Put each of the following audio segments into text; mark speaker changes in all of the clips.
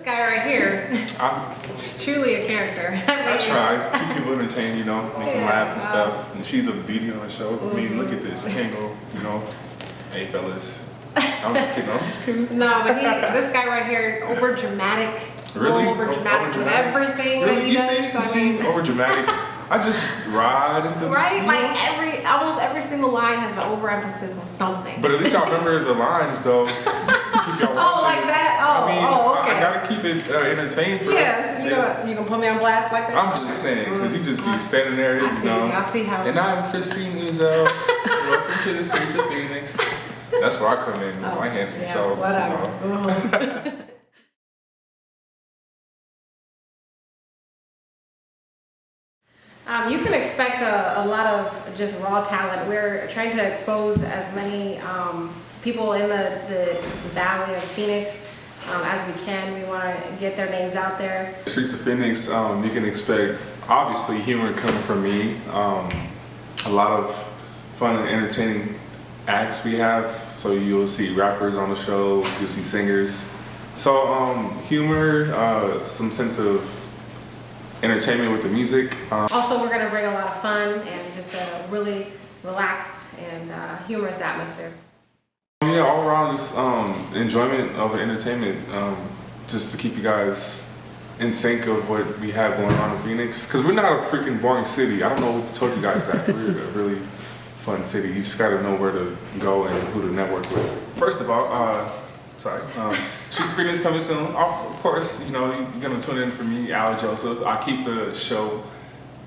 Speaker 1: guy right here is truly a character.
Speaker 2: I try. Keep people entertained, you know, make them laugh and stuff. And she's the beauty on the show. I mean, look at this. You can't go, you know, hey, fellas. I'm just kidding.
Speaker 1: No, but this guy right here, over dramatic.
Speaker 2: Really?
Speaker 1: Over dramatic with everything.
Speaker 2: Really?
Speaker 1: That he
Speaker 2: You
Speaker 1: does.
Speaker 2: see, over dramatic. I just ride into
Speaker 1: right, like almost every single line has an overemphasis on something.
Speaker 2: But at least I remember the lines, though. Keep y'all watching.
Speaker 1: Oh, like that? Oh,
Speaker 2: I mean,
Speaker 1: okay.
Speaker 2: I gotta keep it entertained first.
Speaker 1: Yes, you gonna put me on blast like that?
Speaker 2: I'm just saying, because you just be standing there, you know.
Speaker 1: I see how.
Speaker 2: And I'm Christine Uzo. Welcome to the Streets of Phoenix. That's where I come in, my handsome self.
Speaker 1: Whatever.
Speaker 2: You know.
Speaker 1: You can expect a lot of just raw talent. We're trying to expose as many people in the Valley of Phoenix as we can. We want to get their names out there.
Speaker 2: Streets of Phoenix, you can expect obviously humor coming from me. A lot of fun and entertaining acts we have. So you'll see rappers on the show, you'll see singers. So humor, some sense of entertainment with the music.
Speaker 1: Also, we're going to bring a lot of fun and just a really relaxed and humorous atmosphere.
Speaker 2: Yeah, all around just enjoyment of entertainment, just to keep you guys in sync of what we have going on in Phoenix. Because we're not a freaking boring city. I don't know who told you guys that. We're a really fun city. You just got to know where to go and who to network with. First of all, Streets of Phoenix coming soon. Of course, you know, you're gonna tune in for me, Al Joseph. I keep the show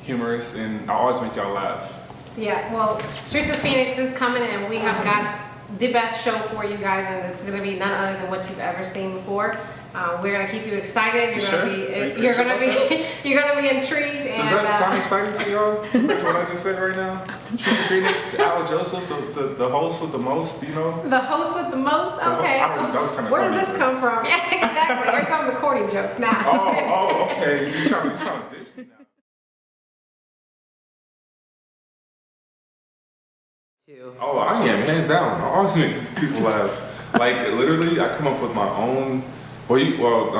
Speaker 2: humorous and I always make y'all laugh.
Speaker 1: Yeah, well, Streets of Phoenix is coming and we have got the best show for you guys, and it's gonna be none other than what you've ever seen before. We're gonna keep you excited. You're gonna be intrigued.
Speaker 2: Does that sound exciting to y'all? That's what I just said right now. Streets of Phoenix, Al Joseph, the host with the most, you know.
Speaker 1: The host with the most. Okay.
Speaker 2: That was kind of
Speaker 1: Where did this come from? Yeah, exactly. Here come the corny jokes now.
Speaker 2: Oh, okay. So you trying to diss me now? Oh, I am, hands down. I always make people laugh. Like, literally, I come up with my own, I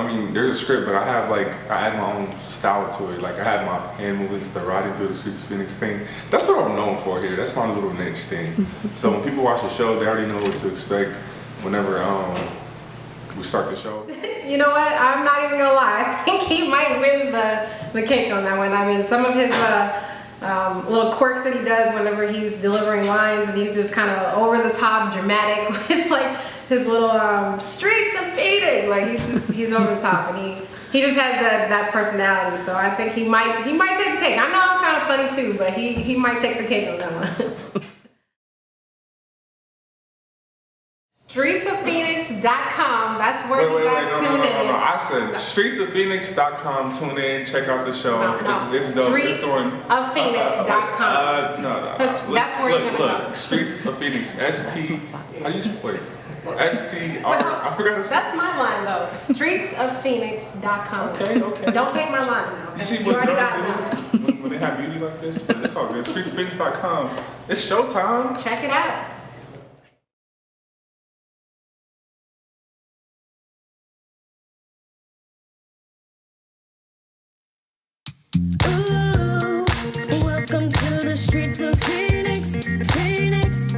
Speaker 2: mean, there's a script, but I add my own style to it. Like, I had my hand movements, the riding through the Streets of Phoenix thing. That's what I'm known for here. That's my little niche thing. So when people watch the show, they already know what to expect whenever we start the show.
Speaker 1: You know what? I'm not even gonna lie. I think he might win the cake on that one. I mean, some of his little quirks that he does whenever he's delivering lines, and he's just kind of over the top, dramatic with like his little Streets of Phoenix. Like he's over the top, and he just has that personality. So I think he might take the cake. I know I'm kind of funny too, but he might take the cake on that one. StreetsOfPhoenix.com. That's where you guys tune in.
Speaker 2: No. I said StreetsOfPhoenix.com. Tune in, check out the show.
Speaker 1: No.
Speaker 2: It's dope. It's going.
Speaker 1: StreetsOfPhoenix.com.
Speaker 2: No.
Speaker 1: That's where you're gonna go.
Speaker 2: Streets of Phoenix. ST. How do you spell it? STR. I forgot his.
Speaker 1: That's my line though. StreetsOfPhoenix.com.
Speaker 2: Okay.
Speaker 1: Don't take my lines now.
Speaker 2: You see what girls do when they have beauty like this? But it's all good. StreetsOfPhoenix.com. It's showtime.
Speaker 1: Check it out.
Speaker 3: Welcome to the streets of Phoenix, Phoenix.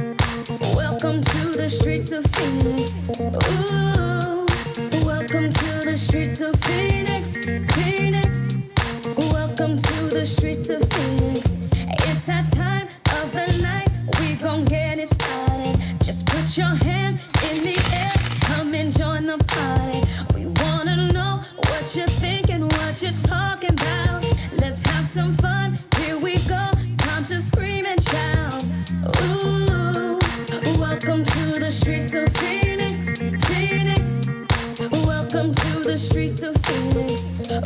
Speaker 3: Welcome to the streets of Phoenix. Ooh, welcome to the streets of Phoenix, Phoenix. Welcome to the streets of Phoenix. It's that time of the night, we gon' get it started. Just put your hands in the air, come and join the party. We wanna know what you're thinking, what you're talking about. Let's have some fun, here we go, time to scream and shout. Ooh, welcome to the streets of Phoenix, Phoenix. Welcome to the streets of Phoenix. Ooh,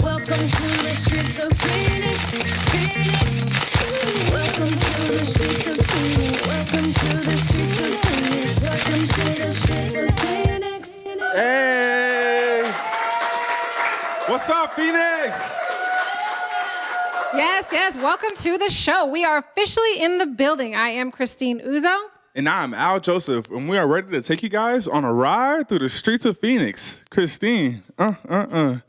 Speaker 3: welcome to the streets of Phoenix, Phoenix. Welcome to the streets of Phoenix. Welcome to the streets of Phoenix. Welcome to the streets of Phoenix.
Speaker 4: Hey! What's up, Phoenix?
Speaker 1: Yes. Welcome to the show. We are officially in the building. I am Christine Uzo.
Speaker 4: And I'm Al Joseph, and we are ready to take you guys on a ride through the streets of Phoenix. Christine, I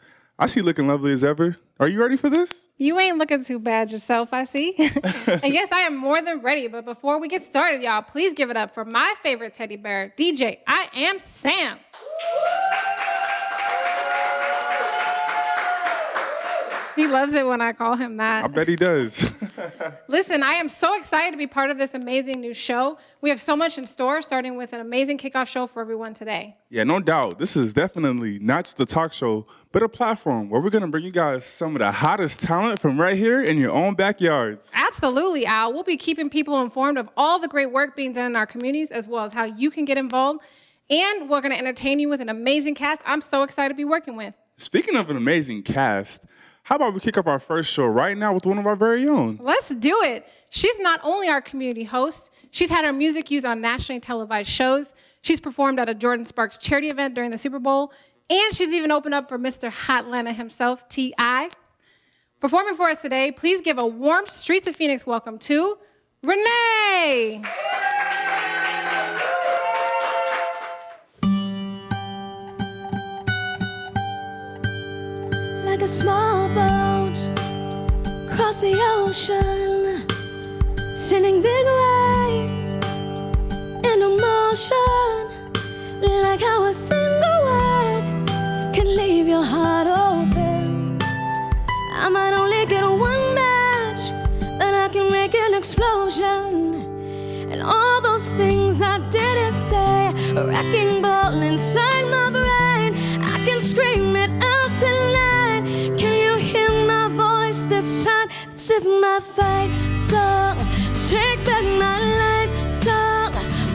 Speaker 4: see you looking lovely as ever. Are you ready for this?
Speaker 1: You ain't looking too bad yourself, I see. And yes, I am more than ready. But before we get started, y'all, please give it up for my favorite teddy bear, DJ I Am Sam. He loves it when I call him that.
Speaker 4: I bet he does.
Speaker 1: Listen, I am so excited to be part of this amazing new show. We have so much in store, starting with an amazing kickoff show for everyone today.
Speaker 4: Yeah, no doubt. This is definitely not just a talk show, but a platform where we're going to bring you guys some of the hottest talent from right here in your own backyards.
Speaker 1: Absolutely, Al. We'll be keeping people informed of all the great work being done in our communities, as well as how you can get involved. And we're going to entertain you with an amazing cast I'm so excited to be working with.
Speaker 4: Speaking of an amazing cast, how about we kick off our first show right now with one of our very own?
Speaker 1: Let's do it. She's not only our community host, she's had her music used on nationally televised shows. She's performed at a Jordan Sparks charity event during the Super Bowl, and she's even opened up for Mr. Hotlanta himself, T.I. Performing for us today, please give a warm Streets of Phoenix welcome to Renee.
Speaker 3: Like a small boat across the ocean, sending big waves into motion. Like how a single word can leave your heart open. I might only get one match, but I can make an explosion. And all those things I didn't say, a wrecking ball inside my brain. I can scream it out tonight. Can you hear my voice this time? This is my fight song. Take back my life song.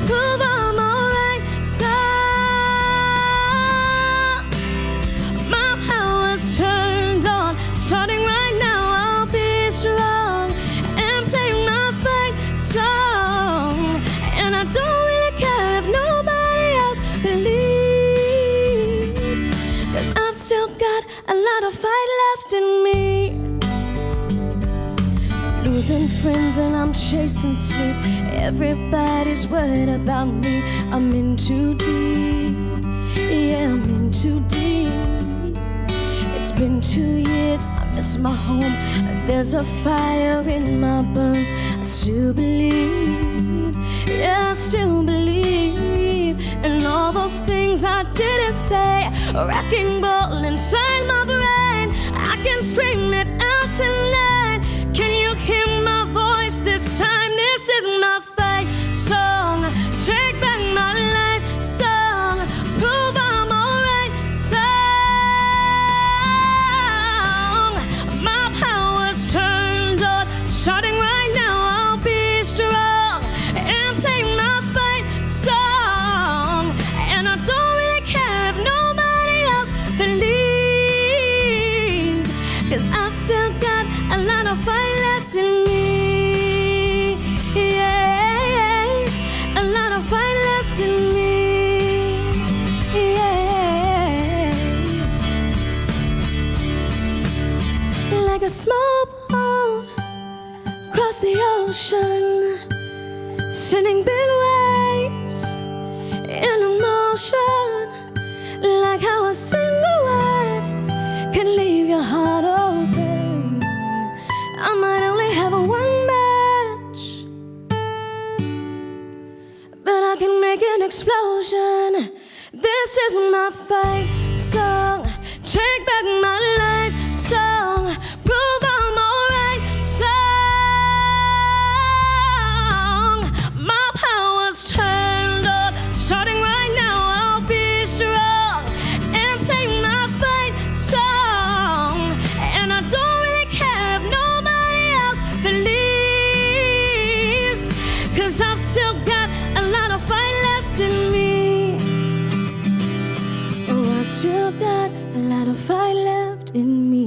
Speaker 3: Prove I'm alright song. My power's turned on. Starting right now, I'll be strong and play my fight song. And I don't really care if nobody else believes, 'cause I've still got a lot of fight left in me. Losing friends and I'm chasing sleep. Everybody's worried about me. I'm in too deep. Yeah, I'm in too deep. It's been 2 years, I miss my home. There's a fire in my bones. I still believe. Yeah, I still believe. And all those things I didn't say, a wrecking ball inside my brain. I can scream it out tonight. Can you hear my voice this time? This is my fight song. Take back my life song. Prove I'm alright song. My power's turned on. Starting right now, I'll be strong and play my fight song. And I don't really care if nobody else believes, 'cause I've still got a lot of fight left in me. Yeah, a lot of fight left in me. Yeah, like a small boat across the ocean, sending big waves in motion. Like how a single word can leave your heart open. I might only have one match, but I can make an explosion. This is my fight song. Take back my life song. Prove I'm alright song. My power's turned on. Starting right now, I'll be strong and play my fight song. And I don't really care if nobody else believes, 'cause I've still got a lot of fight left in me. Oh, I've still got a lot of fight left in me.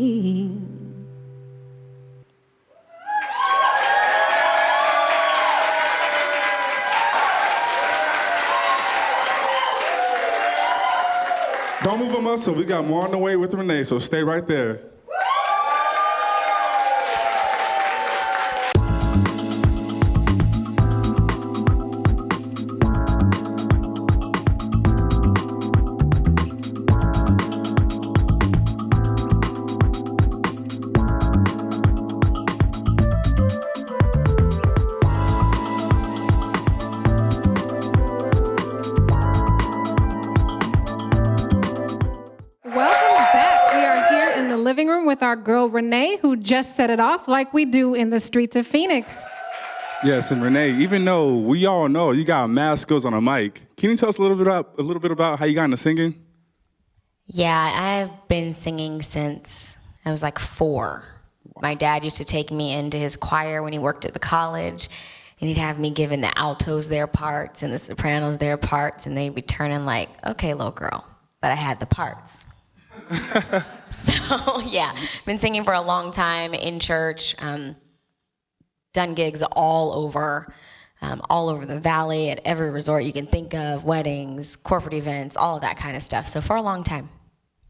Speaker 4: Don't move a muscle. We got more on the way with Renee, so stay right there.
Speaker 1: living room with our girl Renee, who just set it off like we do in the streets of Phoenix.
Speaker 4: Yes, and Renee, even though we all know you got mad skills on a mic, can you tell us a little bit about how you got into singing?
Speaker 5: Yeah, I've been singing since I was like 4. My dad used to take me into his choir when he worked at the college, and he'd have me giving the altos their parts and the sopranos their parts, and they'd be turning like, okay, little girl, but I had the parts. So, yeah, been singing for a long time in church, done gigs all over the valley, at every resort you can think of, weddings, corporate events, all of that kind of stuff. So for a long time.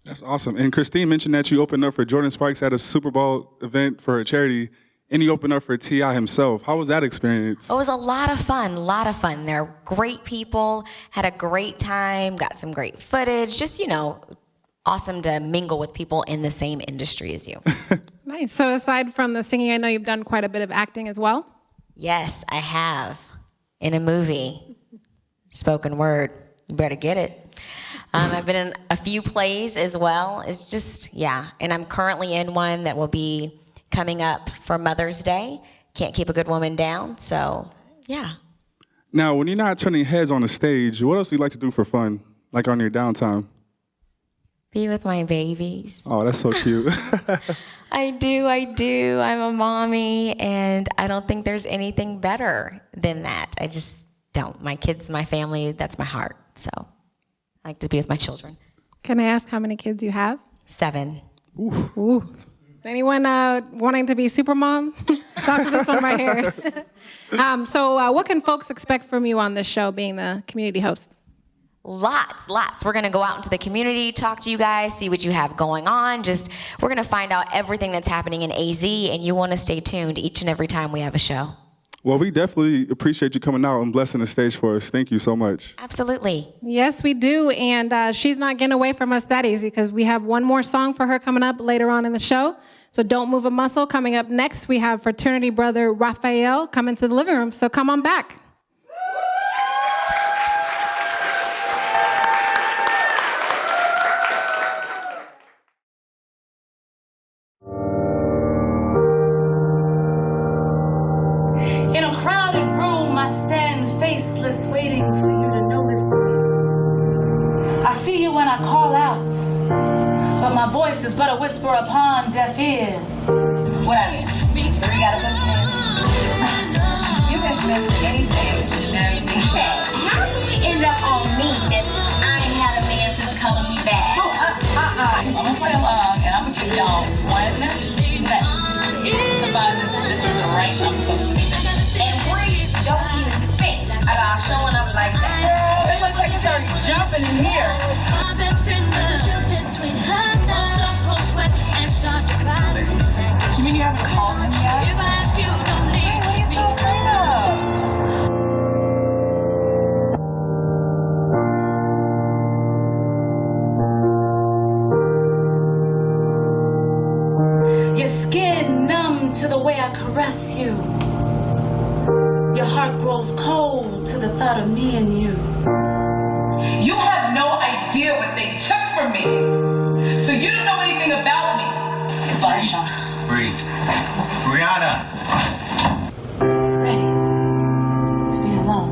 Speaker 4: That's awesome. And Christine mentioned that you opened up for Jordan Sparks at a Super Bowl event for a charity, and you opened up for T.I. himself. How was that experience?
Speaker 5: It was a lot of fun. They're great people, had a great time, got some great footage, just, awesome to mingle with people in the same industry as you.
Speaker 1: Nice. So aside from the singing, I know you've done quite a bit of acting as well.
Speaker 5: Yes, I have. In a movie. Spoken word. You better get it. I've been in a few plays as well. It's just, yeah. And I'm currently in one that will be coming up for Mother's Day. Can't keep a good woman down. So, yeah.
Speaker 4: Now, when you're not turning heads on the stage, what else do you like to do for fun, like on your downtime?
Speaker 5: Be with my babies.
Speaker 4: Oh, that's so cute.
Speaker 5: I do. I'm a mommy, and I don't think there's anything better than that. I just don't. My kids, my family, that's my heart. So I like to be with my children.
Speaker 1: Can I ask how many kids you have?
Speaker 5: 7.
Speaker 1: Ooh. Anyone wanting to be super mom? Talk to this one right here. So what can folks expect from you on this show, being the community host?
Speaker 5: Lots. We're going to go out into the community, talk to you guys, see what you have going on. We're going to find out everything that's happening in AZ, and you want to stay tuned each and every time we have a show.
Speaker 4: Well, we definitely appreciate you coming out and blessing the stage for us. Thank you so much.
Speaker 5: Absolutely.
Speaker 1: Yes, we do. And she's not getting away from us that easy, because we have one more song for her coming up later on in the show. So don't move a muscle. Coming up next, we have fraternity brother Raphael coming to the living room. So come on back.
Speaker 6: In a crowded room, I stand faceless, waiting for you to notice me. I see you when I call out, but my voice is but a whisper upon deaf ears. What I mean? You gotta put me in. You can miss anything, you know.
Speaker 7: Hey, how did we end up on me that I ain't had a man since Color Me Bad?
Speaker 6: I'm gonna play along, and I'm gonna give y'all one minute to find this is the right I'm supposed to be.
Speaker 7: And we don't even think about showing up like that.
Speaker 6: It looks like you started jumping in here. You mean you haven't called him yet? Hey, he's so proud. Your skin numb to the way I caress you. Your heart grows cold to the thought of me and you. You have no idea what they took from me. So you don't know anything about me. Goodbye, Sean.
Speaker 8: Brianna.
Speaker 6: Ready to be alone.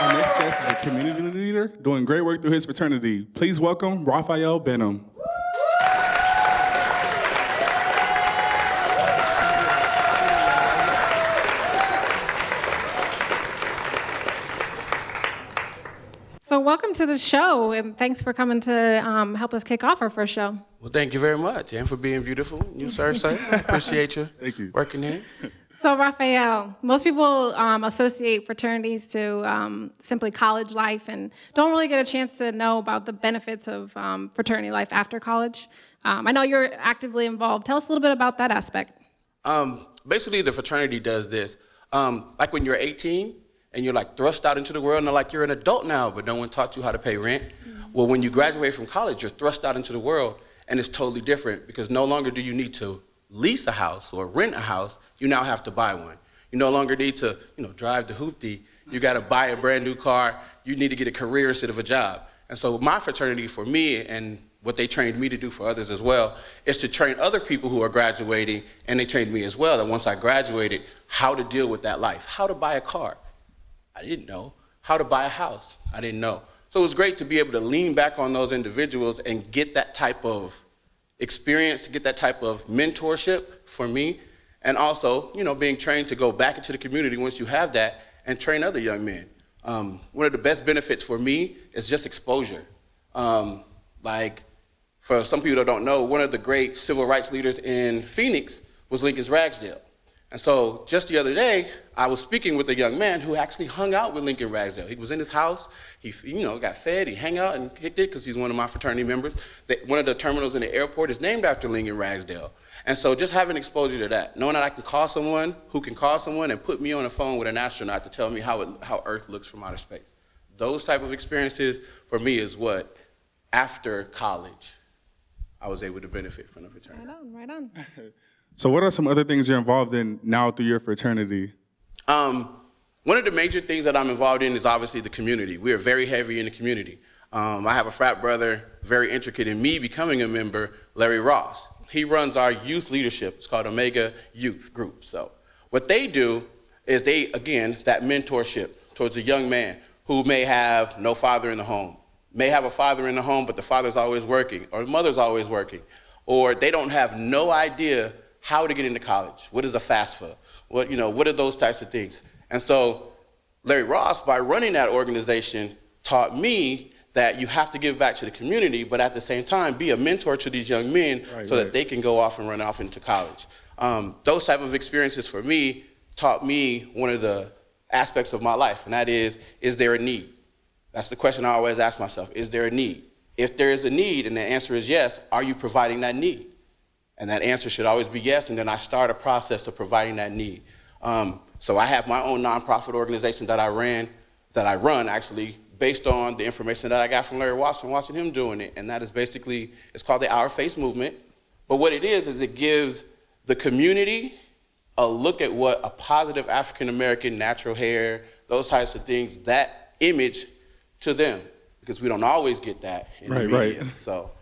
Speaker 4: Our next guest is a community leader doing great work through his fraternity. Please welcome Raphael Benham.
Speaker 1: So welcome to the show, and thanks for coming to help us kick off our first show.
Speaker 8: Well, thank you very much, and for being beautiful. You, sir. I appreciate you.
Speaker 4: Thank you.
Speaker 8: Working here.
Speaker 1: So Raphael, most people associate fraternities to simply college life and don't really get a chance to know about the benefits of fraternity life after college. I know you're actively involved. Tell us a little bit about that aspect.
Speaker 8: Basically, the fraternity does this. Like when you're 18, and you're like thrust out into the world and they're like, you're an adult now, but no one taught you how to pay rent. Well, when you graduate from college, you're thrust out into the world, and it's totally different because no longer do you need to lease a house or rent a house, you now have to buy one. You no longer need to, drive the hoopty. You got to buy a brand new car. You need to get a career instead of a job. And so my fraternity, for me, and what they trained me to do for others as well, is to train other people who are graduating, and they trained me as well, that once I graduated, how to deal with that life, how to buy a car. I didn't know. How to buy a house. I didn't know. So it was great to be able to lean back on those individuals and get that type of experience, to get that type of mentorship for me, and also, being trained to go back into the community once you have that and train other young men. One of the best benefits for me is just exposure. For some people that don't know, one of the great civil rights leaders in Phoenix was Lincoln Ragsdale. And so just the other day, I was speaking with a young man who actually hung out with Lincoln Ragsdale. He was in his house, he got fed, he hung out and kicked it because he's one of my fraternity members. One of the terminals in the airport is named after Lincoln Ragsdale. And so just having exposure to that, knowing that I can call someone who can call someone and put me on the phone with an astronaut to tell me how Earth looks from outer space. Those type of experiences for me is what, after college, I was able to benefit from the fraternity.
Speaker 1: Right on.
Speaker 4: So what are some other things you're involved in now through your fraternity?
Speaker 8: One of the major things that I'm involved in is obviously the community. We are very heavy in the community. I have a frat brother, very intricate in me becoming a member, Larry Ross. He runs our youth leadership. It's called Omega Youth Group. So what they do is that mentorship towards a young man who may have no father in the home, may have a father in the home, but the father's always working, or the mother's always working, or they don't have no idea how to get into college. What is a FAFSA? What are those types of things? And so Larry Ross, by running that organization, taught me that you have to give back to the community, but at the same time, be a mentor to these young men that they can go off and run off into college. Those type of experiences for me taught me one of the aspects of my life, and that is there a need? That's the question I always ask myself, is there a need? If there is a need and the answer is yes, are you providing that need? And that answer should always be yes, and then I start a process of providing that need. So I have my own nonprofit organization that I run actually, based on the information that I got from Larry Watson, watching him doing it. And that is basically, it's called the Our Face Movement. But what it is it gives the community a look at what a positive African-American, natural hair, those types of things, that image to them, because we don't always get that in the media.
Speaker 4: Right.
Speaker 8: So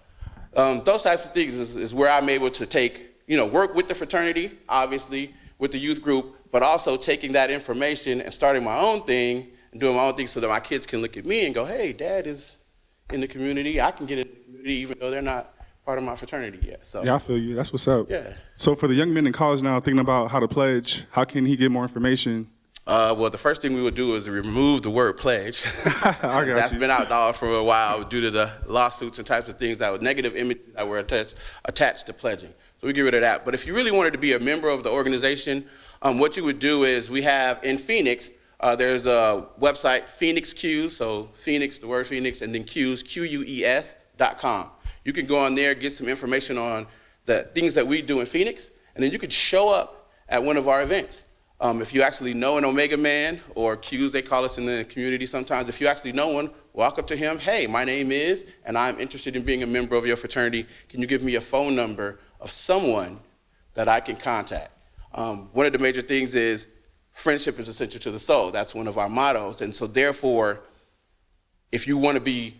Speaker 8: those types of things is where I'm able to take, work with the fraternity, obviously, with the youth group, but also taking that information and starting my own thing and doing my own thing so that my kids can look at me and go, hey, Dad is in the community. I can get in the community even though they're not part of my fraternity yet. So
Speaker 4: Yeah, I feel you. That's what's up.
Speaker 8: Yeah.
Speaker 4: So for the young men in college now thinking about how to pledge, how can he get more information?
Speaker 8: Well, the first thing we would do is remove the word pledge. That's been outlawed for a while due to the lawsuits and types of things that were negative images that were attached to pledging. So we get rid of that. But if you really wanted to be a member of the organization, what you would do is we have in Phoenix, there's a website, Phoenix Qs, so Phoenix, the word Phoenix, and then Qs, QUES.com. You can go on there, get some information on the things that we do in Phoenix, and then you could show up at one of our events. If you actually know an Omega man, or Qs they call us in the community sometimes, if you actually know one, walk up to him, hey, my name is, and I'm interested in being a member of your fraternity. Can you give me a phone number of someone that I can contact? One of the major things is friendship is essential to the soul. That's one of our mottos. And so therefore, if you want to be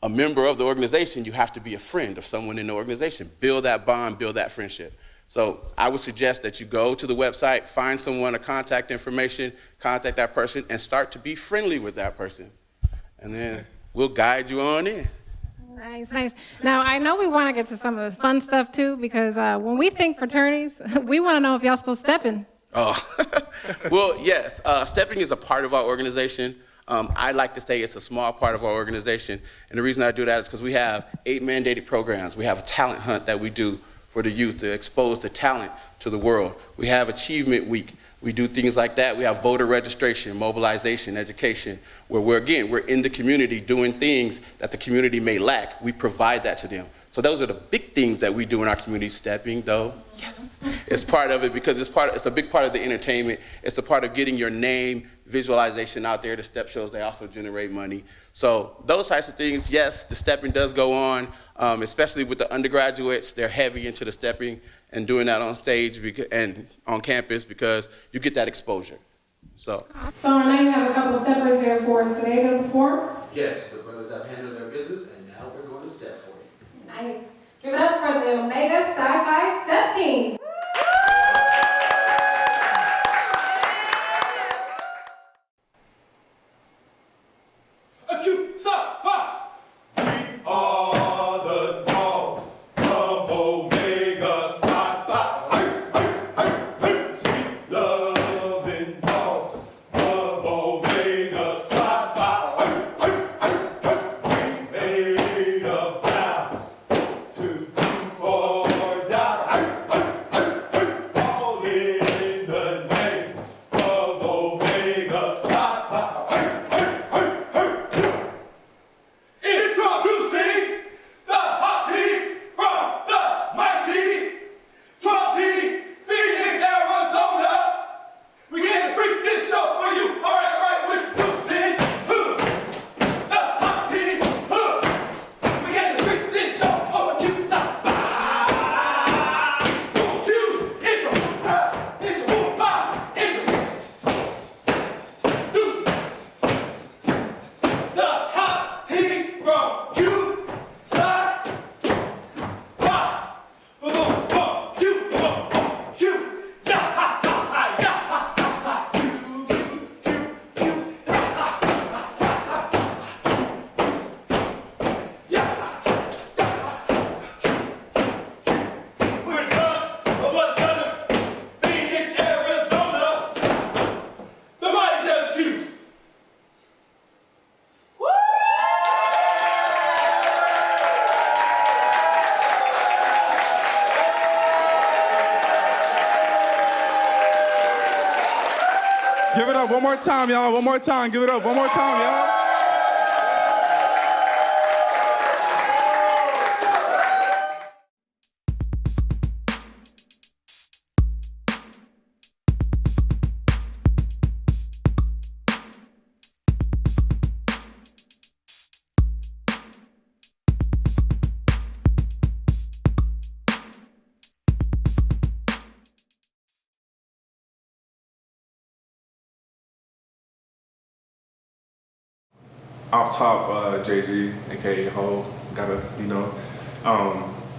Speaker 8: a member of the organization, you have to be a friend of someone in the organization. Build that bond, build that friendship. So I would suggest that you go to the website, find someone, a contact information, contact that person, and start to be friendly with that person. And then we'll guide you on in.
Speaker 1: Nice. Now, I know we want to get to some of the fun stuff, too, because when we think fraternities, we want to know if y'all still stepping.
Speaker 8: Oh, well, yes. Stepping is a part of our organization. I like to say it's a small part of our organization. And the reason I do that is because we have 8 mandated programs. We have a talent hunt that we do for the youth to expose the talent to the world. We have Achievement Week. We do things like that. We have voter registration, mobilization, education, where we're in the community doing things that the community may lack. We provide that to them. So those are the big things that we do in our community. Stepping, though, yes, it's part of it because it's a big part of the entertainment. It's a part of getting your name, visualization out there. The step shows, they also generate money. So those types of things, yes, the stepping does go on, especially with the undergraduates. They're heavy into the stepping and doing that on stage and on campus because you get that exposure. So
Speaker 1: I know you have a couple steppers here for us today to perform.
Speaker 8: yes, the brothers have handled their business, and now we're going to step for you.
Speaker 1: Nice. Give it up for the Omega Sci-Fi Step Team.
Speaker 9: Acute Sci-Fi! We are the dogs of Omega Sci-Fi. Sweet loving dogs of Omega Sci-Fi. We made a vow to do or die. All in the name of Omega Sci-Fi. Introducing the hot team from the mighty 12P, Phoenix, Arizona. We getting freak this show for you. All right, introducing the hot team. We getting freak this show over Q Sci-Fi. Q, intro, the hot team from Q Sci-Fi. Q, yeah, ha, ha, ha, yeah, ha, ha, ha. We're sons of what's under Phoenix, Arizona. The mighty Desert Q's.
Speaker 4: Give it up one more time, y'all. One more time. Give it up one more time, y'all.
Speaker 2: Off top, Jay-Z, aka Ho, gotta,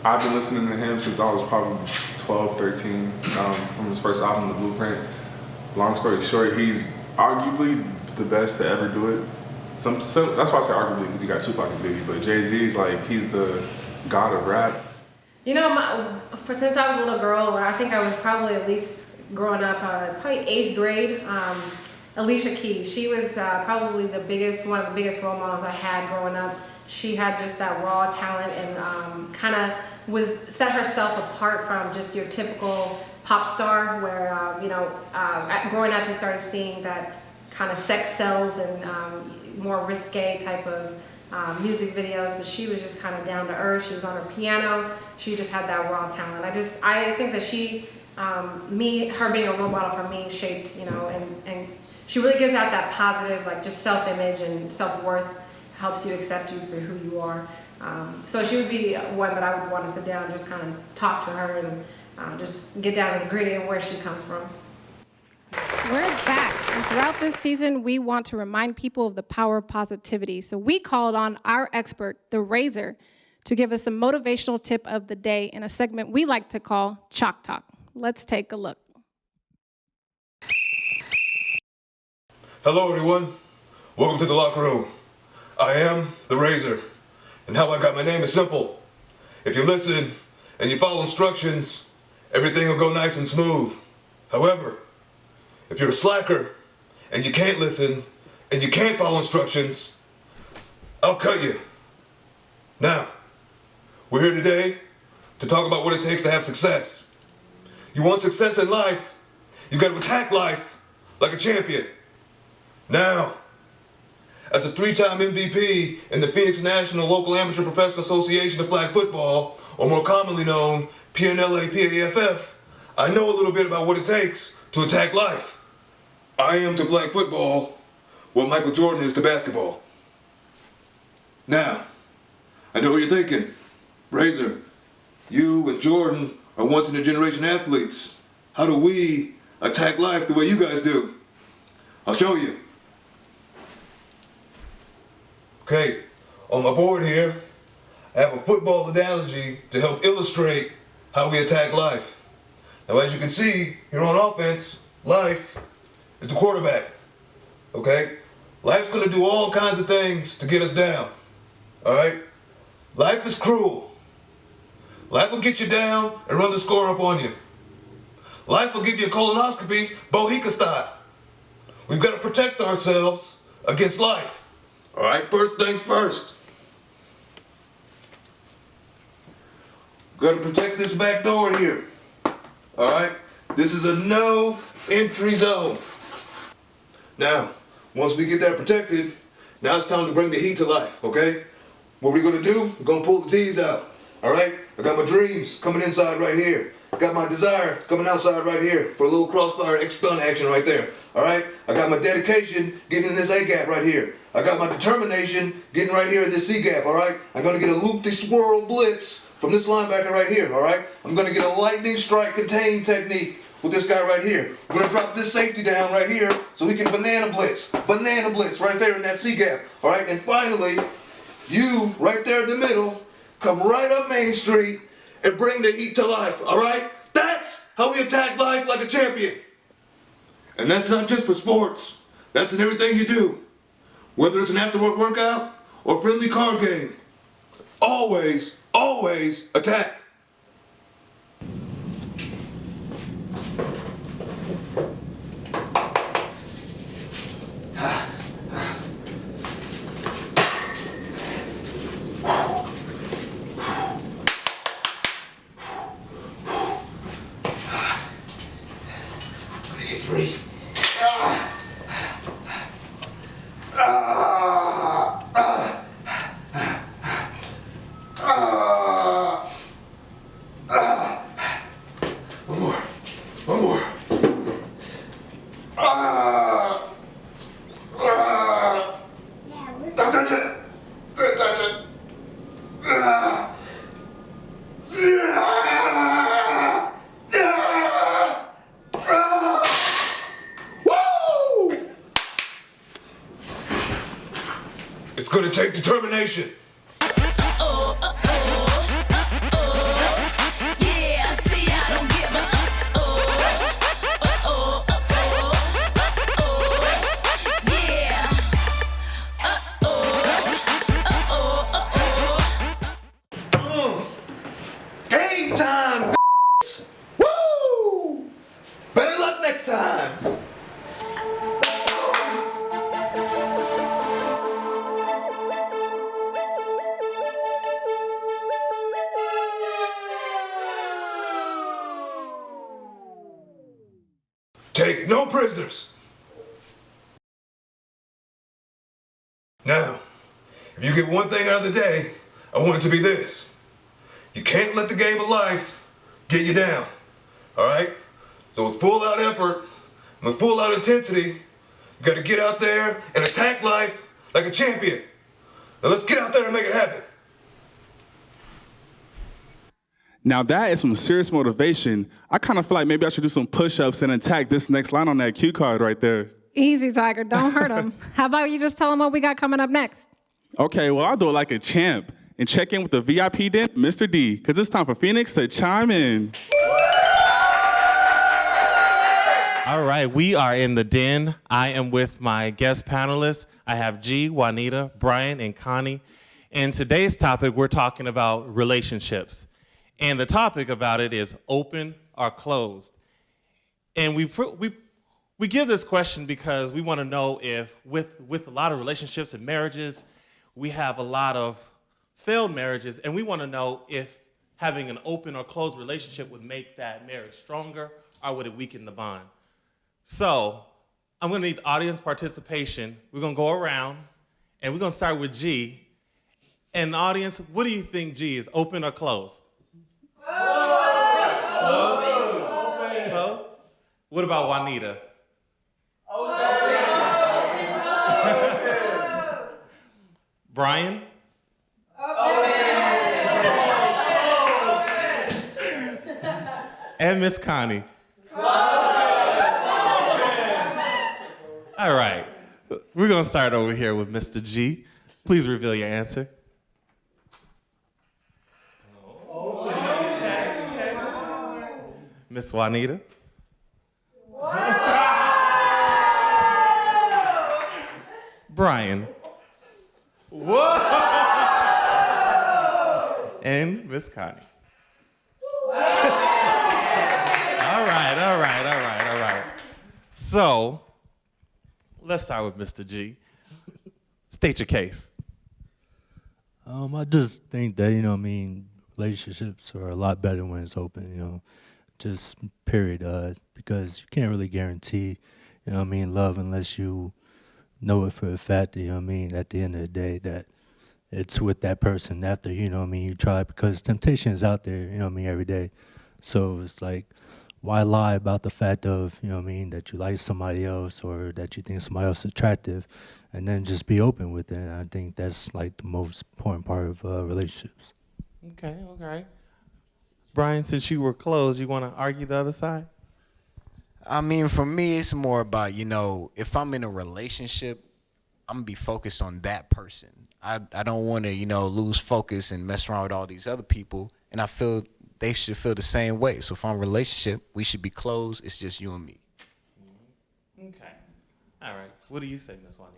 Speaker 2: I've been listening to him since I was probably 12, 13, from his first album, The Blueprint. Long story short, he's arguably the best to ever do it. That's why I say arguably, because you got Tupac and Biggie, but Jay-Z's he's the god of rap.
Speaker 1: Since I was a little girl, I think I was probably at least growing up, probably 8th grade, Alicia Keys. She was probably one of the biggest role models I had growing up. She had just that raw talent and kind of set herself apart from just your typical pop star where, growing up you started seeing that kind of sex sells and more risque type of music videos, but she was just kind of down to earth. She was on her piano. She just had that raw talent. I think that her being a role model for me shaped, and she really gives out that positive, just self-image and self-worth, helps you accept you for who you are. So she would be one that I would want to sit down and just kind of talk to her and just get down to the gritty and where she comes from.
Speaker 10: We're back, and throughout this season, we want to remind people of the power of positivity. So we called on our expert, the Razor, to give us a motivational tip of the day in a segment we like to call Chalk Talk. Let's take a look.
Speaker 9: Hello, everyone. Welcome to the locker room. I am the Razor, and how I got my name is simple. If you listen and you follow instructions, everything will go nice and smooth. However, if you're a slacker and you can't listen and you can't follow instructions, I'll cut you. Now, we're here today to talk about what it takes to have success. You want success in life, you've got to attack life like a champion. Now, as a 3-time MVP in the Phoenix National Local Amateur Professional Association of Flag Football, or more commonly known, PNLA-PAFF, I know a little bit about what it takes to attack life. I am to flag football what Michael Jordan is to basketball. Now, I know what you're thinking. Razor, you and Jordan are once-in-a-generation athletes. How do we attack life the way you guys do? I'll show you. Okay, on my board here, I have a football analogy to help illustrate how we attack life. Now, as you can see, here on offense, life is the quarterback, okay? Life's gonna do all kinds of things to get us down, all right? Life is cruel. Life will get you down and run the score up on you. Life will give you a colonoscopy, Bohica style. We've got to protect ourselves against life. All right, first things first. Got to protect this back door here. All right, this is a no entry zone. Now, once we get that protected, now it's time to bring the heat to life, okay? What we're gonna do, we're gonna pull the D's out, all right? I got my dreams coming inside right here. Got my desire coming outside right here for a little crossfire X-stun action right there, all right? I got my dedication getting in this A-gap right here. I got my determination getting right here in this C-gap, all right? I'm gonna get a loop-de-swirl blitz from this linebacker right here, all right? I'm gonna get a lightning strike contain technique with this guy right here. We're gonna drop this safety down right here so he can banana blitz right there in that C-gap, all right? And finally, you right there in the middle, come right up Main Street and bring the heat to life, all right? That's how we attack life like a champion. And that's not just for sports. That's in everything you do. Whether it's an after-work workout or a friendly card game. Always, always attack. Three. One more. Don't touch it. Don't touch it. It's gonna take determination. Game time, woo! Better luck next time. Take no prisoners. Now, if you get one thing out of the day, I want it to be this. You can't let the game of life get you down, all right? So with full out effort, and with full out intensity, you gotta get out there and attack life like a champion. Now let's get out there and make it happen.
Speaker 4: Now that is some serious motivation. I kind of feel like maybe I should do some push-ups and attack this next line on that cue card right there.
Speaker 10: Easy, Tiger. Don't hurt him. How about you just tell him what we got coming up next?
Speaker 4: Okay, well, I'll do it like a champ and check in with the VIP den, Mr. D, because it's time for Phoenix to chime in.
Speaker 11: All right, we are in the den. I am with my guest panelists. I have G, Juanita, Brian, and Connie. And today's topic, we're talking about relationships. And the topic about it is open or closed. And we give this question because we want to know if with a lot of relationships and marriages, we have a lot of failed marriages, and we want to know if having an open or closed relationship would make that marriage stronger or would it weaken the bond. So I'm going to need audience participation. We're going to go around, And we're going to start with G. And the audience, what do you think G is, open or closed? Closed? Closed? What about Juanita? Brian? And Miss Connie? All right. We're going to start over here with Mr. G. Please reveal your answer. Okay. Miss Juanita? Brian? Whoa! And Miss Connie. All right. So, let's start with Mr. G. State your case.
Speaker 12: I just think that, relationships are a lot better when it's open, just period. Because you can't really guarantee, love unless you know it for a fact, at the end of the day that it's with that person after, you try, because temptation is out there, every day. So it's like, why lie about the fact of, that you like somebody else or that you think somebody else is attractive, and then just be open with it. And I think that's like the most important part of relationships.
Speaker 11: Okay. Brian, since you were closed, you want to argue the other side?
Speaker 13: I mean, for me, it's more about, if I'm in a relationship, I'm going to be focused on that person. I don't want to, lose focus and mess around with all these other people. And I feel they should feel the same way. So if I'm in a relationship, we should be closed. It's just you and me.
Speaker 11: Okay. All right. What do you say, Ms. Juanita?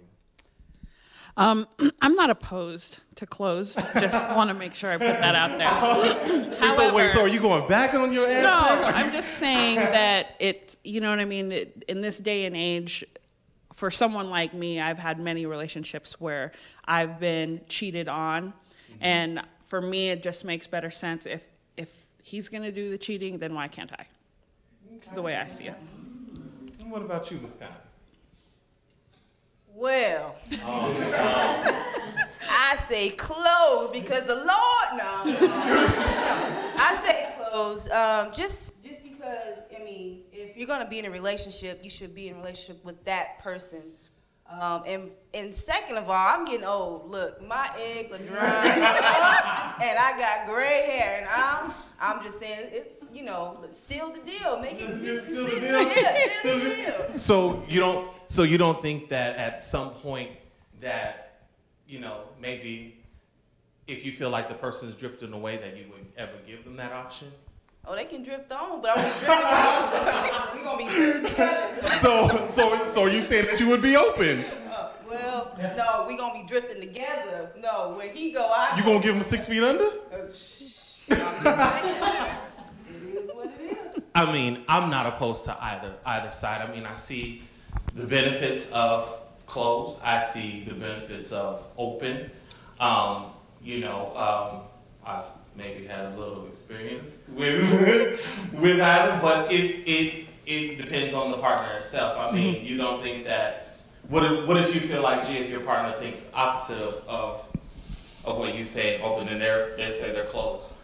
Speaker 14: I'm not opposed to closed. Just want to make sure I put that out there.
Speaker 11: So are you going back on your answer?
Speaker 14: No, I'm just saying that you know what I mean? In this day and age, for someone like me, I've had many relationships where I've been cheated on. And for me, it just makes better sense. If he's going to do the cheating, then why can't I? It's the way I see it.
Speaker 11: And what about you, Ms. Connie?
Speaker 15: Well, I say close because the Lord knows. I say close just because, if you're going to be in a relationship, you should be in a relationship with that person. And second of all, I'm getting old. Look, my eggs are drying up, and I got gray hair, and I'm just saying, it's, seal the deal. Make it seal the deal.
Speaker 11: So you don't think that at some point that, maybe if you feel like the person's drifting away that you would ever give them that option?
Speaker 15: Oh, they can drift on, but I'm drifting. We're going to be drifting together.
Speaker 11: So are you saying that you would be open?
Speaker 15: Well, no, we're going to be drifting together. No, where he go, I go.
Speaker 11: You going to give him 6 feet under?
Speaker 15: I'm just saying. It is what it is.
Speaker 11: I mean, I'm not opposed to either side. I mean, I see the benefits of closed. I see the benefits of open. I've maybe had a little experience with either, but it depends on the partner itself. I mean, you don't think that. What if you feel like, if your partner thinks opposite of what you say open, and they say they're closed?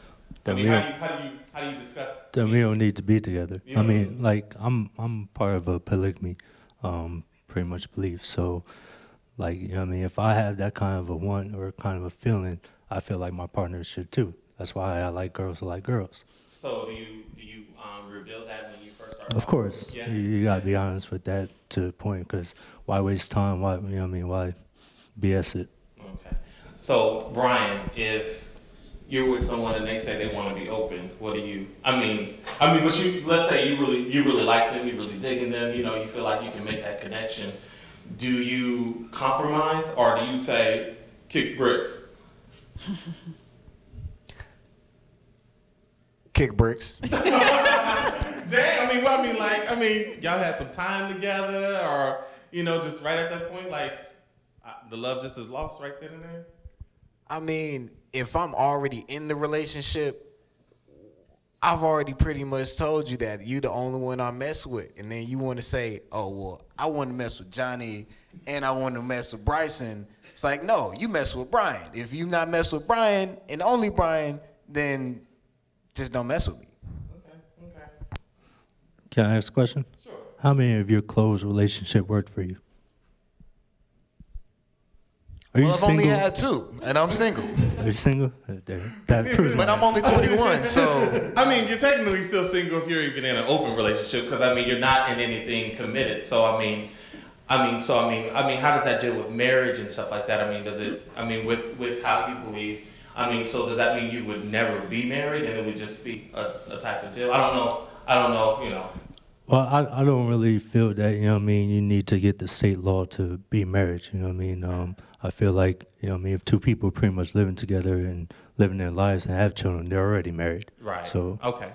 Speaker 11: How do you discuss?
Speaker 12: Then we don't need to be together. I'm part of a polygamy, pretty much belief. So, if I have that kind of a want or kind of a feeling, I feel like my partner should too. That's why I like girls who like girls.
Speaker 11: So do you reveal that when you first start?
Speaker 12: Of course,
Speaker 11: Yeah.
Speaker 12: you gotta be honest with that to the point, because why waste time? Why Why BS it?
Speaker 11: Okay. So Brian, if you're with someone and they say they want to be open, what do you? Let's say you really like them, you really digging them, you feel like you can make that connection. Do you compromise, or do you say kick bricks?
Speaker 13: Kick bricks.
Speaker 11: Damn, y'all had some time together, or just right at that point, the love just is lost right then and there.
Speaker 13: If I'm already in the relationship, I've already pretty much told you that you're the only one I mess with. And then you want to say, oh, well, I want to mess with Johnny and I want to mess with Bryson. It's like, no, you mess with Brian. If you not mess with Brian and only Brian, then just don't mess with me.
Speaker 12: Can I ask a question? Sure. How many of your close relationship worked for you? Are you
Speaker 13: I've
Speaker 12: single?
Speaker 13: only had 2, and I'm single.
Speaker 12: Are you single? That proves
Speaker 13: But
Speaker 12: my
Speaker 13: I'm only 21, so.
Speaker 11: I mean, you're technically still single if you're even in an open relationship, because I mean, you're not in anything committed. So I mean, how does that deal with marriage and stuff like that? I mean, does it? I mean, with how you believe. I mean, so does that mean you would never be married and it would just be a type of deal? I don't know. You know.
Speaker 12: Well, I don't really feel that, you know what I mean, you need to get the state law to be married, you know what I mean? I feel like, you know what I mean, if 2 people are pretty much living together and living their lives and have children, they're already married.
Speaker 11: Right.
Speaker 12: So.
Speaker 11: Okay.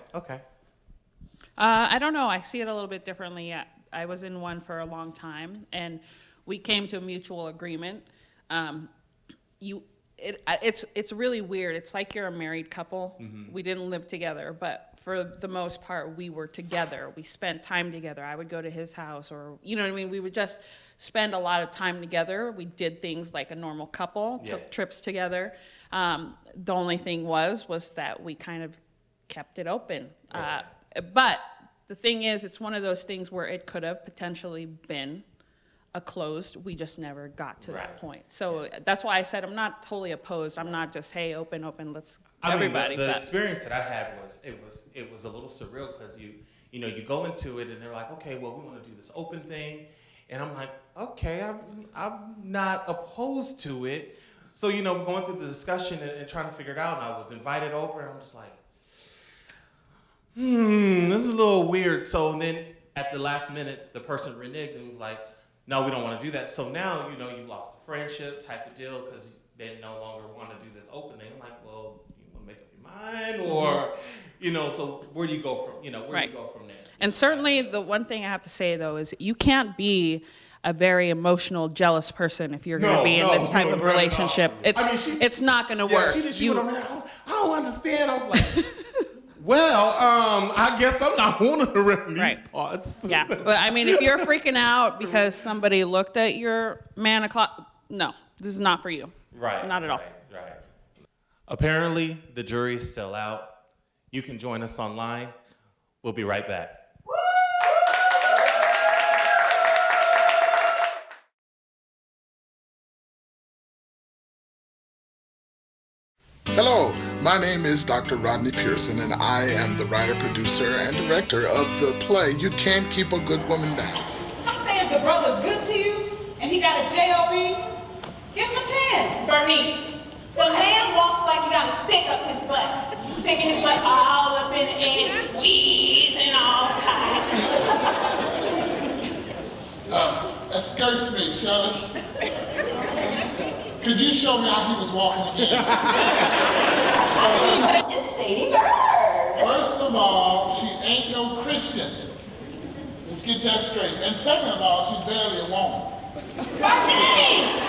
Speaker 14: I don't know. I see it a little bit differently. I was in one for a long time, and we came to a mutual agreement. It's really weird. It's like you're a married couple. Mm-hmm. We didn't live together, but for the most part, we were together. We spent time together. I would go to his house, or, you know what I mean? We would just spend a lot of time together. We did things like a normal couple, took trips together. The only thing was that we kind of kept it open. But the thing is, it's one of those things where it could have potentially been a closed. We just never got to that point. So that's why I said I'm not totally opposed. I'm not just, hey, open, let's everybody.
Speaker 11: The experience that I had was it was a little surreal, because you go into it and they're like, okay, well, we want to do this open thing, and I'm like, okay, I'm not opposed to it. So going through the discussion and trying to figure it out, and I was invited over, and I'm just like, this is a little weird. So then at the last minute, the person reneged and was like, no, we don't want to do that. So now, you've lost the friendship type of deal, because they no longer want to do this open thing. I'm like, well, you want to make up your mind, or, so where do you go from, do you go from there?
Speaker 14: And certainly the one thing I have to say, though, is you can't be a very emotional, jealous person if you're going to be in this type of relationship. It's not going to work.
Speaker 11: She went over there, I don't understand. I was like, well, I guess I'm not wanting to run these parts.
Speaker 14: Yeah, but I mean, if you're freaking out because somebody looked at your man o'clock, no, this is not for you.
Speaker 11: Right.
Speaker 14: Not at all.
Speaker 11: Right. Apparently, the jury is still out. You can join us online. We'll be right back.
Speaker 16: Hello, my name is Dr. Rodney Pearson, and I am the writer, producer, and director of the play You Can't Keep a Good Woman Down.
Speaker 17: I say if the brother's good to you, and he got a J.O.B., give him a chance. Bernice, the man walks like you got to stick up his butt. Sticking his butt all up in the air, squeezing all tight.
Speaker 18: Excuse me, Shirley. Could you show me how he was walking again?
Speaker 17: It's Sadie Bird.
Speaker 18: First of all, she ain't no Christian. Let's get that straight. And second of all, she's barely a woman.
Speaker 17: Bernice!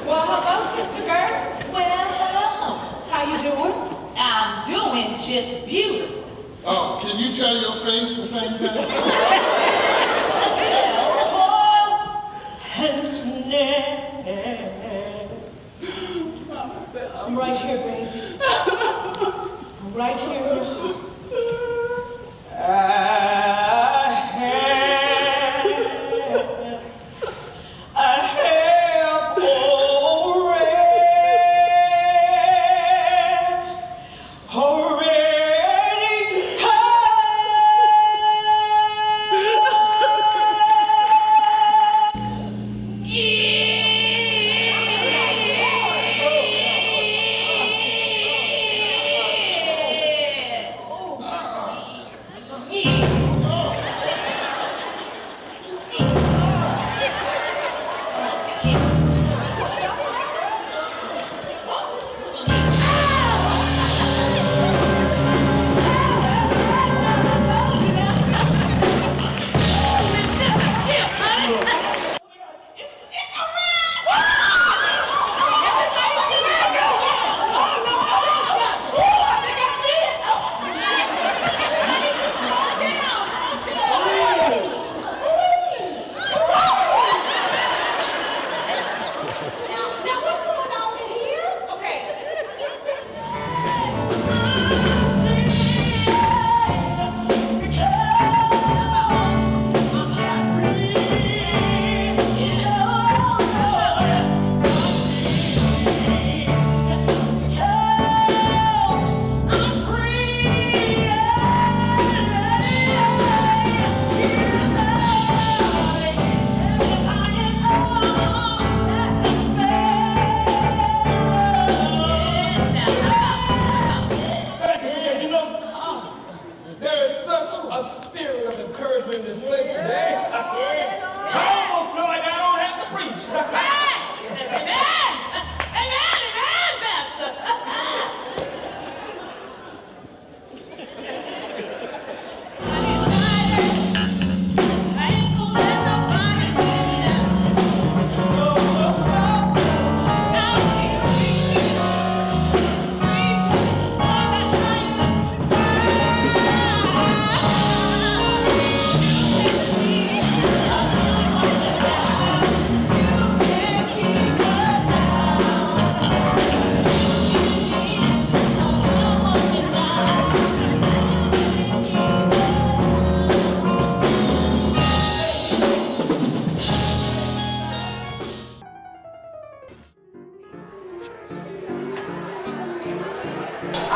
Speaker 17: Well, hello, Sister Bird. Well, hello. How you doing? I'm doing just beautiful.
Speaker 18: Oh, can you tell your face the same thing?
Speaker 17: I'm right here, baby. I'm right here in your heart. I have already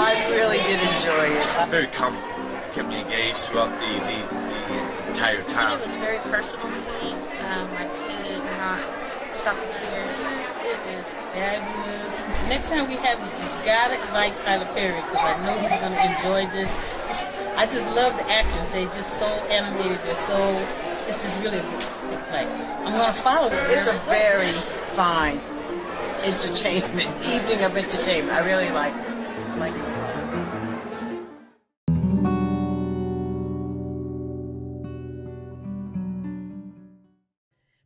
Speaker 19: I really did enjoy it.
Speaker 20: Very comical. Kept me engaged throughout the entire time.
Speaker 21: It was very personal to me. I could not stop the tears. It is fabulous. Next time we have, we just gotta invite Tyler Perry because I know he's gonna enjoy this. I just love the actors. They're just so animated. It's just really a good play. I'm gonna follow it.
Speaker 19: It's a very fine entertainment, evening of entertainment. I really like it.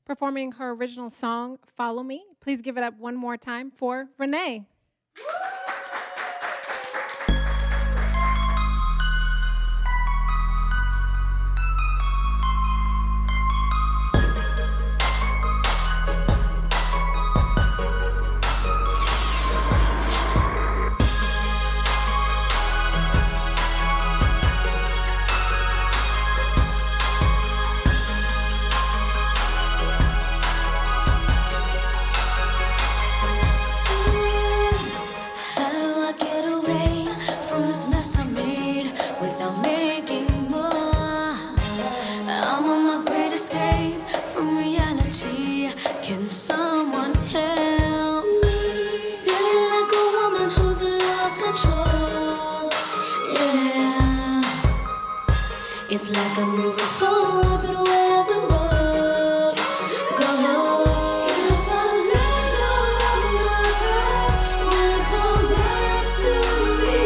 Speaker 10: Performing her original song, Follow Me. Please give it up one more time for Renee.
Speaker 3: It's like I'm moving forward, but where's the road? Go. If I let go of my past, will it come back to me?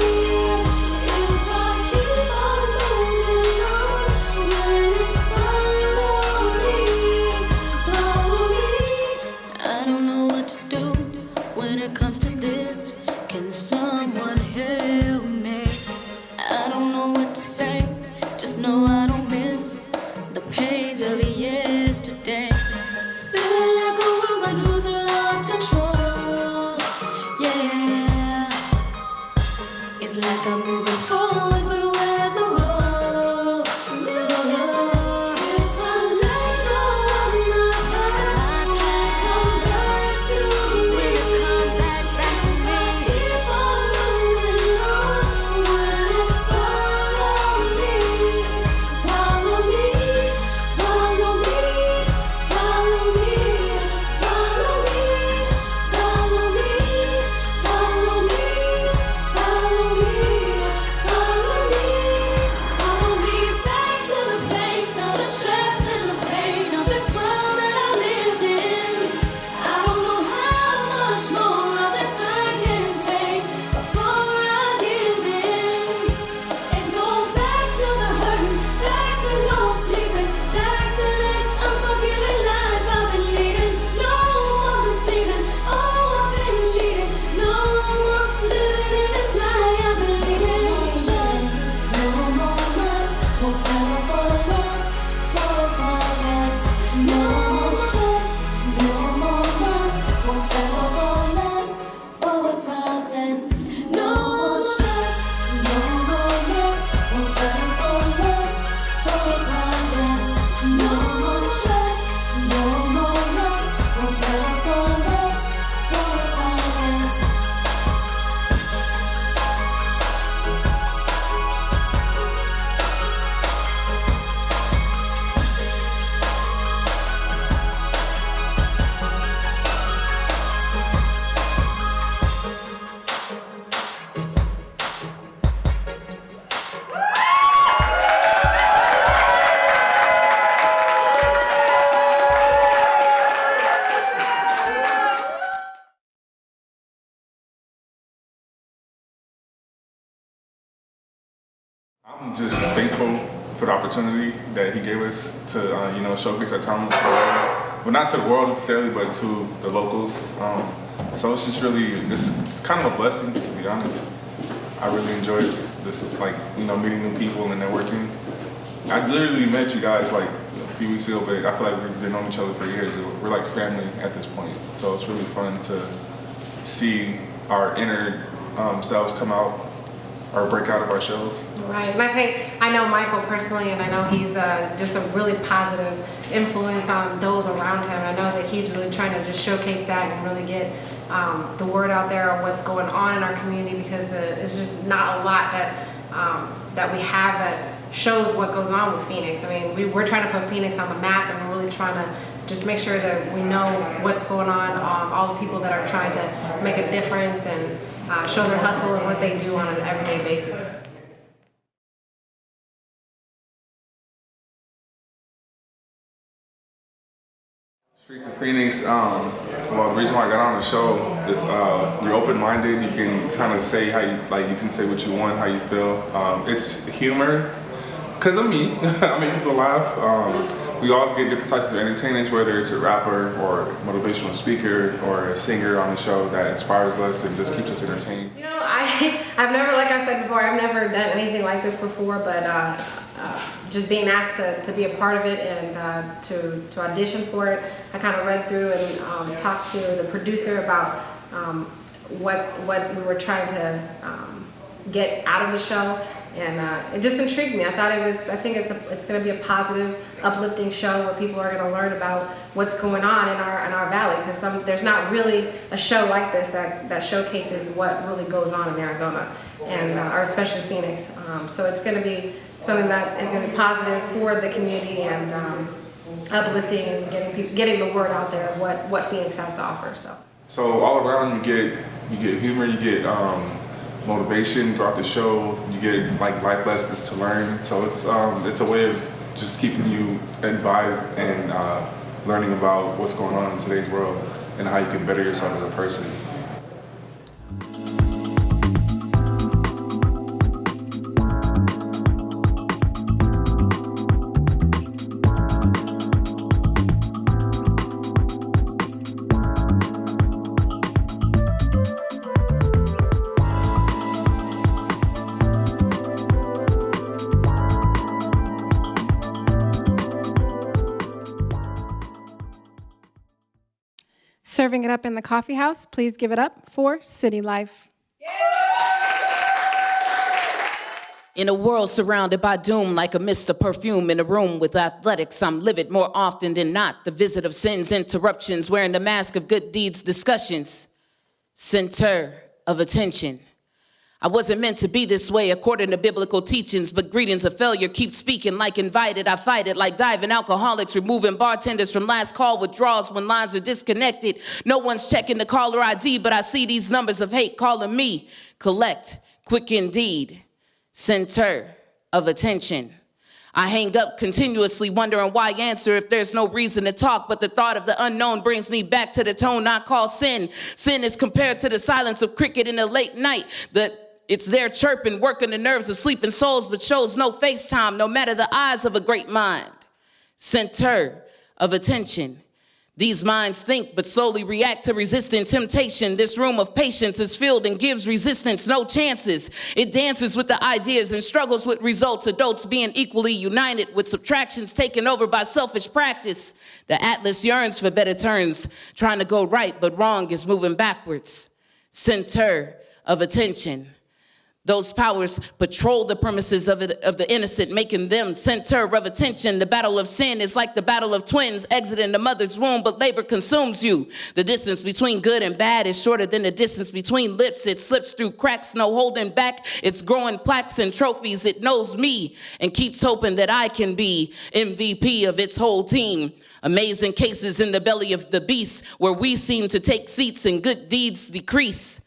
Speaker 3: If I keep on moving on, will it follow me? Follow me. I don't know what to do when it comes to this. Can someone help me? I don't know what to say. Just know I don't miss the pains of yesterday. Feeling like a woman who's lost control. Yeah, it's like I'm moving forward, but where's the road? If I let go of my past, will it come back to me? If I keep on moving on, will it follow me? Follow me, follow me, follow me, follow me, follow me, follow me, follow me, follow me, follow me back to the place of the stress and the pain of this world that I lived in. I don't know how much more of this I can take before I give in. And go back to the hurting, back to no sleeping, back to this unforgiving life I've been leading. No more deceiving, oh I've been cheating. No more living in this lie I've been leading. No more stress, no more lust, won't settle for less, for progress. No more stress, no more lust, won't settle for less, for progress. No more stress, no more lust, won't settle for less, for progress. No more stress, no more lust, won't settle for less, for progress.
Speaker 2: I'm just thankful for the opportunity that he gave us to, showcase our talent to the world. Well, not to the world necessarily, but to the locals. So it's just really, it's kind of a blessing, to be honest. I really enjoyed this, meeting new people and networking. I literally met you guys a few weeks ago, but I feel like we've been knowing each other for years. We're like family at this point. So it's really fun to see our inner selves come out or break out of our shells.
Speaker 1: Right, and I know Michael personally, and I know he's just a really positive influence on those around him. I know that he's really trying to just showcase that and really get the word out there on what's going on in our community, because it's just not a lot that that we have that shows what goes on with Phoenix. I mean, we're trying to put Phoenix on the map, and we're really trying to just make sure that we know what's going on, all the people that are trying to make a difference and show their hustle and what they do on an everyday basis.
Speaker 2: Streets of Phoenix, well, the reason why I got on the show is you're open-minded. You can kind of say how you, like, you can say what you want, how you feel. It's humor, because of me. I make people laugh. We always get different types of entertainers, whether it's a rapper or motivational speaker or a singer on the show that inspires us and just keeps us entertained.
Speaker 1: You know, I've never, like I said before, I've never done anything like this before, but just being asked to be a part of it and to audition for it, I kind of read through and talked to the producer about what we were trying to get out of the show, and it just intrigued me. I think it's going to be a positive, uplifting show where people are going to learn about what's going on in our valley, because there's not really a show like this that showcases what really goes on in Arizona, and or especially Phoenix. So it's going to be something that is going to be positive for the community and uplifting and getting the word out there of what Phoenix has to offer.
Speaker 2: So all around you get humor, you get motivation throughout the show, you get like life lessons to learn. So it's a way of just keeping you advised and learning about what's going on in today's world and how you can better yourself as a person.
Speaker 10: Serving it up in the coffee house, please give it up for City Life.
Speaker 5: In a world surrounded by doom like a mist of perfume, in a room with athletics, I'm livid more often than not. The visit of sins, interruptions, wearing the mask of good deeds, discussions, center of attention. I wasn't meant to be this way according to biblical teachings, but greetings of failure keep speaking like invited. I fight it like diving alcoholics, removing bartenders from last call withdrawals when lines are disconnected. No one's checking the caller ID, but I see these numbers of hate calling me. Collect, quick indeed, center of attention. I hang up continuously wondering why answer if there's no reason to talk, but the thought of the unknown brings me back to the tone I call sin. Sin is compared to the silence of cricket in the late night. It's there chirping, working the nerves of sleeping souls, but shows no FaceTime, no matter the eyes of a great mind. Center of attention. These minds think, but slowly react to resisting temptation. This room of patience is filled and gives resistance no chances. It dances with the ideas and struggles with results. Adults being equally united with subtractions taken over by selfish practice. The atlas yearns for better turns, trying to go right, but wrong is moving backwards. Center of attention. Those powers patrol the premises of the innocent, making them center of attention. The battle of sin is like the battle of twins exiting the mother's womb, but labor consumes you. The distance between good and bad is shorter than the distance between lips. It slips through cracks, no holding back. It's growing plaques and trophies. It knows me and keeps hoping that I can be MVP of its whole team. Amazing cases in the belly of the beast, where we seem to take seats and good deeds decrease.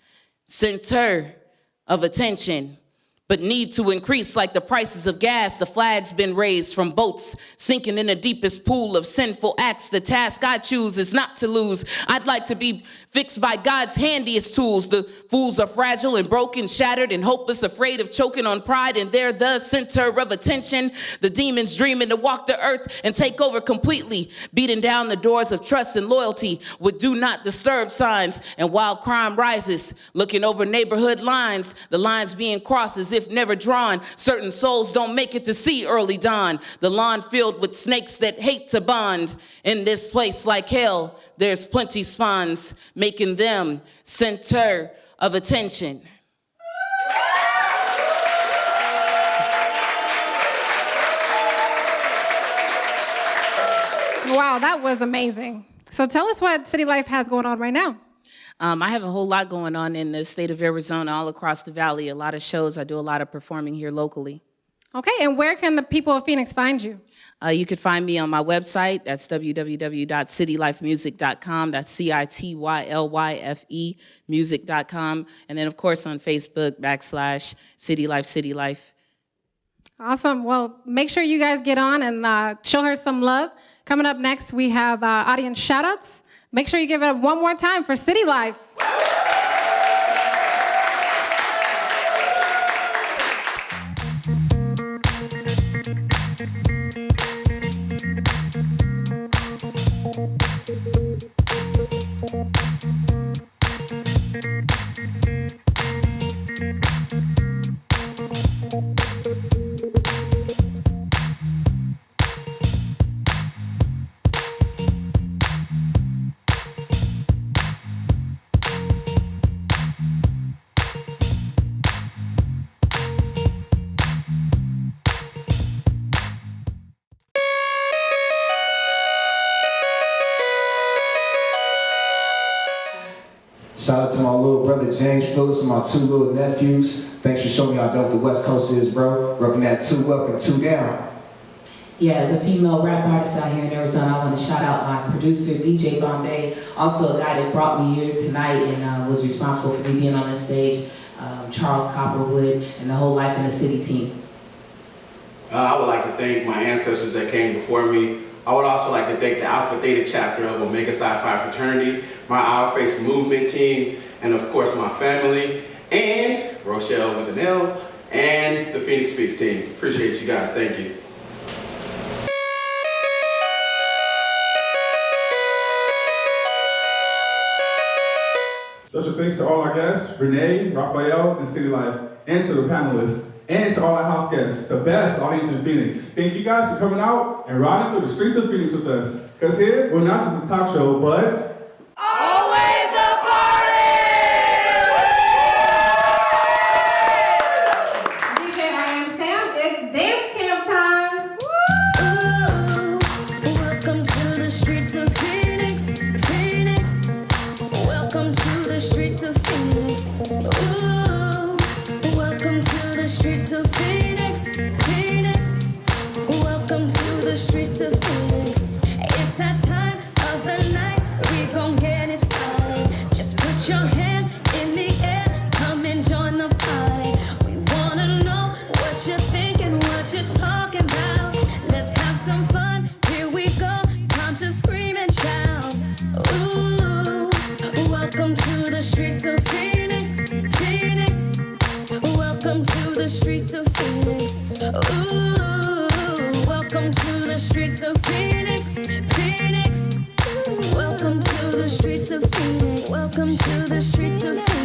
Speaker 5: Center of attention, but need to increase like the prices of gas. The flag's been raised from boats sinking in the deepest pool of sinful acts. The task I choose is not to lose. I'd like to be fixed by God's handiest tools. The fools are fragile and broken, shattered and hopeless, afraid of choking on pride, and they're the center of attention. The demons dreaming to walk the earth and take over completely, beating down the doors of trust and loyalty with do not disturb signs. And while crime rises, looking over neighborhood lines, the lines being crossed as if never drawn. Certain souls don't make it to see early dawn. The lawn filled with snakes that hate to bond. In this place like hell, there's plenty spawns, making them center of attention.
Speaker 10: Wow, that was amazing. So tell us what City Life has going on right now.
Speaker 5: I have a whole lot going on in the state of Arizona, all across the valley. A lot of shows. I do a lot of performing here locally.
Speaker 10: Okay, and where can the people of Phoenix find you?
Speaker 5: You can find me on my website. That's www.citylifemusic.com. That's CITYLYFE music.com. And then, of course, on Facebook, /CityLife.
Speaker 10: Awesome. Well, make sure you guys get on and show her some love. Coming up next, we have audience shout-outs. Make sure you give it up one more time for City Life.
Speaker 7: Shout out to my little brother James Phillips and my two little nephews. Thanks for showing me how dope the West Coast is, bro. Repping that 2 up and 2 down.
Speaker 5: Yeah, as a female rap artist out here in Arizona, I want to shout out my producer, DJ Bombay, also a guy that brought me here tonight and was responsible for me being on this stage, Charles Copperwood, and the whole Life in the City team.
Speaker 8: I would like to thank my ancestors that came before me. I would also like to thank the Alpha Theta chapter of Omega Psi Phi fraternity, my Our Face movement team, and of course my family, and Rochelle with an L, and the Phoenix Speaks team. Appreciate you guys. Thank you.
Speaker 4: Special thanks to all our guests, Renee, Raphael, and City Life, and to the panelists, and to all our house guests, the best audience in Phoenix. Thank you guys for coming out and riding through the streets of Phoenix with us. Because here, we're not just a talk show, but
Speaker 3: Always a party!
Speaker 1: DJ I Am Sam, it's dance camp time.
Speaker 3: Welcome to the streets of Phoenix, Phoenix. Welcome to the streets of Phoenix. Ooh, welcome to the streets of Phoenix, Phoenix. Welcome to the streets of Phoenix. It's that time of the night, we gon' get it started. Just put your hands in the air, come and join the party. We wanna know what you're thinking, what you're talking about. Let's have some fun, here we go, time to scream and shout. Ooh, welcome to the streets of Phoenix, Phoenix. Welcome to the streets of Phoenix. Ooh, welcome to the streets of Phoenix, Phoenix. Welcome to the streets of Phoenix. Welcome to the streets of Phoenix.